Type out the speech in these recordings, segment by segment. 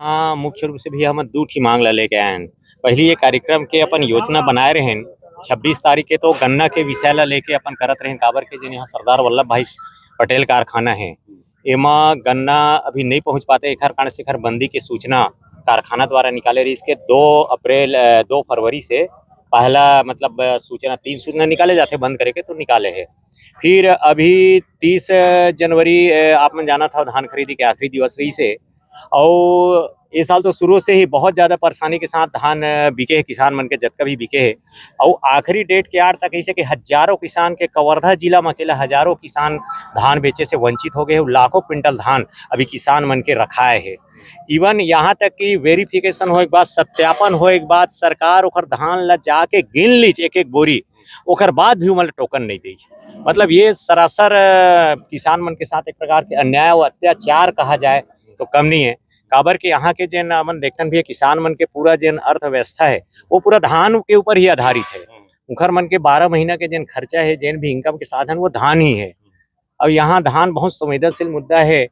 यहाँ मुख्य रूप से भी हम दू ठी मांग ला लेके आए हैं। पहली ये कार्यक्रम के अपन योजना बनाए रहे 26 तारीख के, तो गन्ना के विषय ला लेके अपन करत रहे काबर के जिन यहाँ सरदार वल्लभ भाई पटेल कारखाना है, एमा गन्ना अभी नहीं पहुंच पाते। एखर कारण से बंदी की सूचना कारखाना द्वारा निकाले रही। इसके 2 फरवरी से पहला मतलब सूचना 3 सूचना निकाले जाते बंद करके, तो निकाले है। फिर अभी 30 जनवरी आप मन जाना था धान खरीदी के आखिरी दिवस रही से, और ये साल तो शुरू से ही बहुत ज्यादा परेशानी के साथ धान बिके है, किसान मन के जतका भी बिके है। और आखिरी डेट के आड़ तक ऐसे कि हजारों किसान के कवर्धा जिला में अकेला हजारों किसान धान बेचे से वंचित हो गए। लाखों क्विंटल धान अभी किसान मन के रखाए है। इवन यहाँ तक कि वेरिफिकेशन हो एक बाद, सत्यापन हो एक बाद, सरकार ओकर धान ला जाके गिन लीच एक एक बोरी, ओकर बाद भी मतलब टोकन नहीं दी। मतलब ये सरासर किसान मन के साथ एक प्रकार के अन्याय और अत्याचार कहा जाए तो कम नहीं है। काबर के यहाँ के जिन मन देखन भी है, किसान मन के पूरा जिन अर्थव्यवस्था है वो पूरा धान के ऊपर ही आधारित है। उखर मन के 12 महीना के जिन खर्चा है, जिन भी इनकम के साधन वो धान ही है। अब यहाँ धान बहुत संवेदनशील मुद्दा है,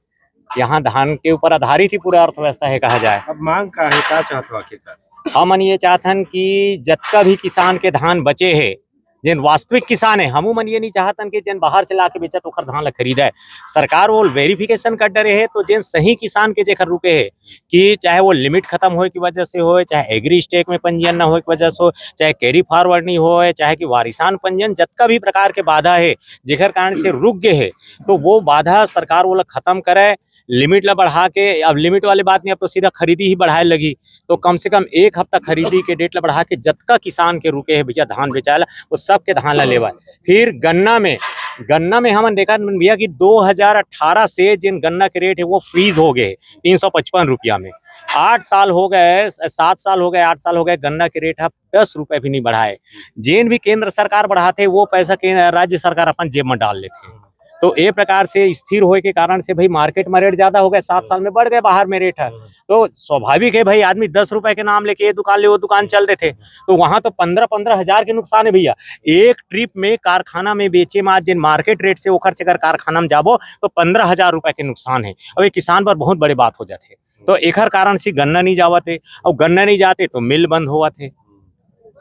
यहाँ धान के ऊपर आधारित ही पूरा अर्थव्यवस्था है कहा जाए। अब मांग का है, क्या चाहते हो आखिरकार? हमन ये चाहतन कि जतका भी किसान के धान बचे है, जिन वास्तविक किसान है, हमू मन ये नहीं चाहतन कि जिन बाहर से लाके बेचत ओखर धान ला खरीदे। सरकार वो वेरिफिकेशन कर डरे है, तो जिन सही किसान के जेखर रुके है कि चाहे वो लिमिट खत्म होए की वजह से हो, चाहे एग्री स्टेक में पंजीयन न हो की वजह से हो, चाहे कैरी फॉरवर्ड नहीं हो, चाहे कि वारिसान पंजीयन, जतका भी प्रकार के बाधा है जेखर कारण से रुक गए है, तो वो बाधा सरकार वो खत्म करे। लिमिट ला बढ़ा के, अब लिमिट वाले बात नहीं, अब तो सीधा खरीदी ही बढ़ाए लगी, तो कम से कम 1 हफ्ता खरीदी के डेट ला बढ़ा के जतका किसान के रुके है भैया धान बेचाला वो सब के धान ला लेवा। फिर गन्ना में हमन देखा भैया कि 2018 से जिन गन्ना के रेट है वो फ्रीज हो गए 355 रुपया में। 8 साल हो गए, 7 साल हो गए, 8 साल हो गए, गन्ना के रेट अब 10 रुपए भी नहीं बढ़ाए। जिन भी केंद्र सरकार बढ़ाते वो पैसा राज्य सरकार अपन जेब में डाल लेते। तो ए प्रकार से स्थिर होए के कारण से भाई मार्केट में रेट ज्यादा हो गए, 7 साल में बढ़ गए बाहर में रेट है, तो स्वाभाविक है भाई आदमी 10 रुपए के नाम लेके ये दुकान ले वो दुकान चल देते, तो वहां तो 15-15 हजार के नुकसान है भैया। एक ट्रिप में कारखाना में बेचे में जिन मार्केट रेट से ओखर से अगर कारखाना में जाबो तो 15,000 रुपए के नुकसान है। अब ये किसान पर बहुत बड़े बात हो जाते, तो एखर कारण से गन्ना नहीं जावते, और गन्ना नहीं जाते तो मिल बंद हुआ थे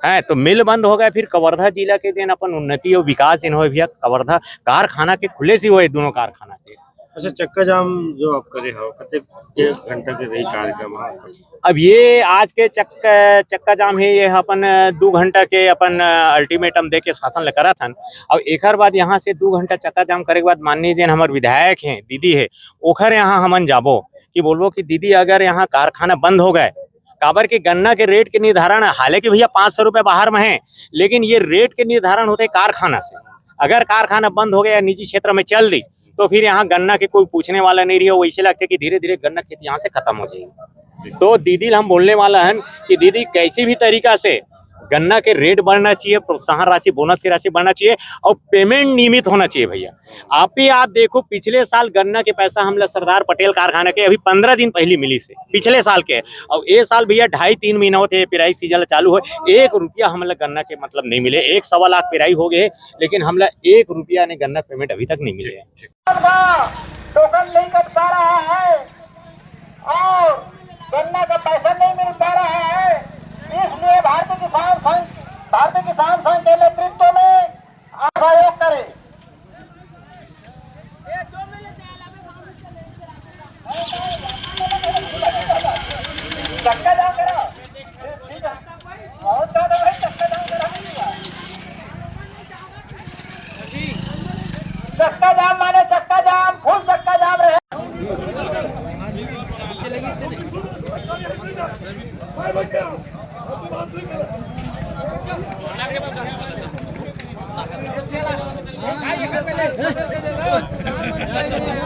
है, तो मिल बंद हो गए। फिर कवर्धा जिला के दिन अपन उन्नति और विकास जिन हो भैया, कवर्धा कारखाना के खुले से हुए दोनों कारखाना के। अच्छा, चक्का जाम जो आप करे हो कते घंटा के रही कार्यक्रम? अब ये आज के चक्का जाम है, ये अपन 2 घंटा के अपन अल्टीमेटम दे के शासन ले करा था। और एक बाद यहाँ से 2 घंटा चक्का जाम करे के बाद माननीय जिन हमारे विधायक हैं दीदी है, ओखर यहाँ हमन जाबो कि बोलबो कि दीदी अगर यहाँ कारखाना बंद हो गए, काबर के गन्ना के रेट के निर्धारण हालांकि भैया 500 रुपए बाहर में है, लेकिन ये रेट के निर्धारण होते कारखाना से। अगर कारखाना बंद हो गया, निजी क्षेत्र में चल दी, तो फिर यहाँ गन्ना के कोई पूछने वाला नहीं रही, वैसे लगते कि धीरे धीरे गन्ना खेती यहाँ से खत्म हो जाएगी। तो दीदी हम बोलने वाला है कि दीदी कैसी भी तरीका से गन्ना के रेट बढ़ना चाहिए, प्रोत्साहन राशि, बोनस की राशि बढ़ना चाहिए, और पेमेंट नियमित होना चाहिए भैया। आप देखो पिछले साल गन्ना के पैसा हम लोग सरदार पटेल कारखाना के अभी 15 दिन पहले मिली से, पिछले साल के, और ये साल भैया 2.5-3 महीना होते पिराई सीजन चालू हो, 1 रुपया हम लोग गन्ना के मतलब नहीं मिले। 1-1.25 लाख पिराई हो गए, लेकिन हम लोग 1 रुपया ने गन्ना पेमेंट अभी तक नहीं मिले। टोकन नहीं कट पा रहा है और गन्ना का पैसा नहीं मिल पा रहा है, इसलिए भारतीय किसान संघ के नेतृत्व में सहयोग करें। चक्का जाम करा, बहुत ज्यादा भाई चक्का जाम करा। चक्का जाम माने चक्का जाम, फुल चक्का जाम रहे। चला